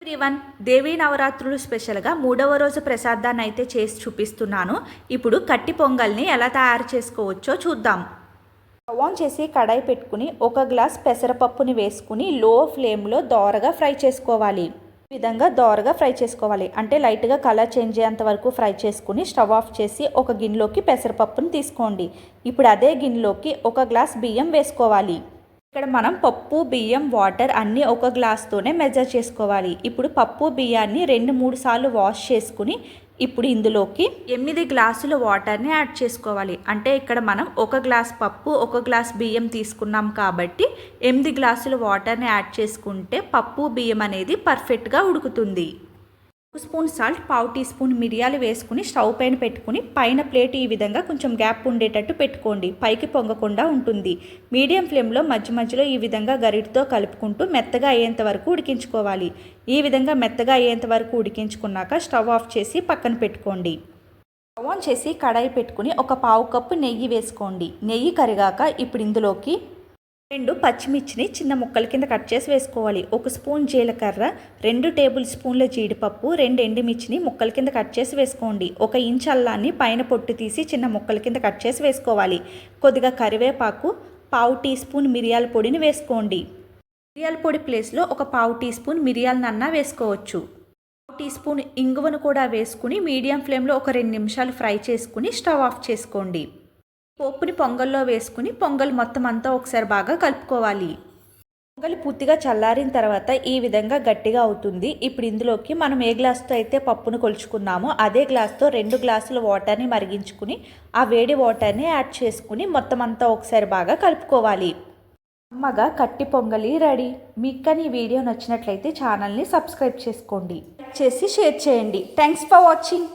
Everyone, దేవీ నవరాత్రులు స్పెషల్గా 3వ రోజు ప్రసాదాన్ని అయితే చేసి చూపిస్తున్నాను. ఇప్పుడు కట్టి పొంగల్ని ఎలా తయారు చేసుకోవచ్చో చూద్దాం. స్టవ్ ఆన్ చేసి కడాయి పెట్టుకుని 1 గ్లాస్ పెసరపప్పుని వేసుకుని లో ఫ్లేమ్లో దోరగా ఫ్రై చేసుకోవాలి. ఈ విధంగా దోరగా ఫ్రై చేసుకోవాలి అంటే లైట్గా కలర్ చేంజ్ అయ్యేంత వరకు ఫ్రై చేసుకుని స్టవ్ ఆఫ్ చేసి ఒక గిన్నెలోకి పెసరపప్పుని తీసుకోండి. ఇప్పుడు అదే గిన్నెలోకి 1 గ్లాస్ బియ్యం వేసుకోవాలి. ఇక్కడ మనం పప్పు, బియ్యం, వాటర్ అన్నీ 1 గ్లాస్తోనే మెజర్ చేసుకోవాలి. ఇప్పుడు పప్పు బియ్యాన్ని 2-3 సార్లు వాష్ చేసుకుని ఇప్పుడు ఇందులోకి 8 గ్లాసుల వాటర్ని యాడ్ చేసుకోవాలి. అంటే ఇక్కడ మనం 1 గ్లాస్ పప్పు, 1 గ్లాస్ బియ్యం తీసుకున్నాం కాబట్టి 8 గ్లాసుల వాటర్ని యాడ్ చేసుకుంటే పప్పు బియ్యం అనేది పర్ఫెక్ట్గా ఉడుకుతుంది. 1 స్పూన్ సాల్ట్, 1/2 టీ స్పూన్ మిరియాలు వేసుకుని స్టవ్ పైన పెట్టుకుని పైన ప్లేట్ ఈ విధంగా కొంచెం గ్యాప్ ఉండేటట్టు పెట్టుకోండి. పైకి పొంగకుండా ఉంటుంది. మీడియం ఫ్లేమ్లో మధ్య మధ్యలో ఈ విధంగా గరిటతో కలుపుకుంటూ మెత్తగా అయ్యేంత వరకు ఉడికించుకోవాలి. ఈ విధంగా మెత్తగా అయ్యేంత వరకు ఉడికించుకున్నాక స్టవ్ ఆఫ్ చేసి పక్కన పెట్టుకోండి. స్టవ్ ఆన్ చేసి కడాయి పెట్టుకుని 1/4 కప్పు నెయ్యి వేసుకోండి. నెయ్యి కరిగాక ఇప్పుడు ఇందులోకి 2 పచ్చిమిర్చిని చిన్న ముక్కల కింద కట్ చేసి వేసుకోవాలి. 1 స్పూన్ జీలకర్ర, 2 టేబుల్ స్పూన్ల జీడిపప్పు, 2 ఎండుమిర్చిని ముక్కల కింద కట్ చేసి వేసుకోండి. 1 ఇంచ్ అల్లాన్ని పైన పొట్టు తీసి చిన్న ముక్కల కింద కట్ చేసి వేసుకోవాలి. కొద్దిగా కరివేపాకు, 1/2 టీ స్పూన్ మిరియాల పొడిని వేసుకోండి. మిరియాల పొడి ప్లేస్లో 1/4 టీ స్పూన్ మిరియాలనన్నా వేసుకోవచ్చు. 1/2 టీ స్పూన్ ఇంగువను కూడా వేసుకుని మీడియం ఫ్లేమ్లో ఒక 2 నిమిషాలు ఫ్రై చేసుకుని స్టవ్ ఆఫ్ చేసుకోండి. పోపుని పొంగల్లో వేసుకుని పొంగల్ మొత్తం అంతా ఒకసారి బాగా కలుపుకోవాలి. పొంగల్ పూర్తిగా చల్లారిన తర్వాత ఈ విధంగా గట్టిగా అవుతుంది. ఇప్పుడు ఇందులోకి మనం ఏ గ్లాస్తో అయితే పప్పును కొలుచుకున్నామో అదే గ్లాస్తో 2 గ్లాసుల వాటర్ని మరిగించుకుని ఆ వేడి వాటర్ని యాడ్ చేసుకుని మొత్తం అంతా ఒకసారి బాగా కలుపుకోవాలి. అమ్మగా కట్టి పొంగలి రెడీ. మీకు కానీ ఈ వీడియో నచ్చినట్లయితే ఛానల్ని సబ్స్క్రైబ్ చేసుకోండి, లైక్ చేసి షేర్ చేయండి. Thanks for watching.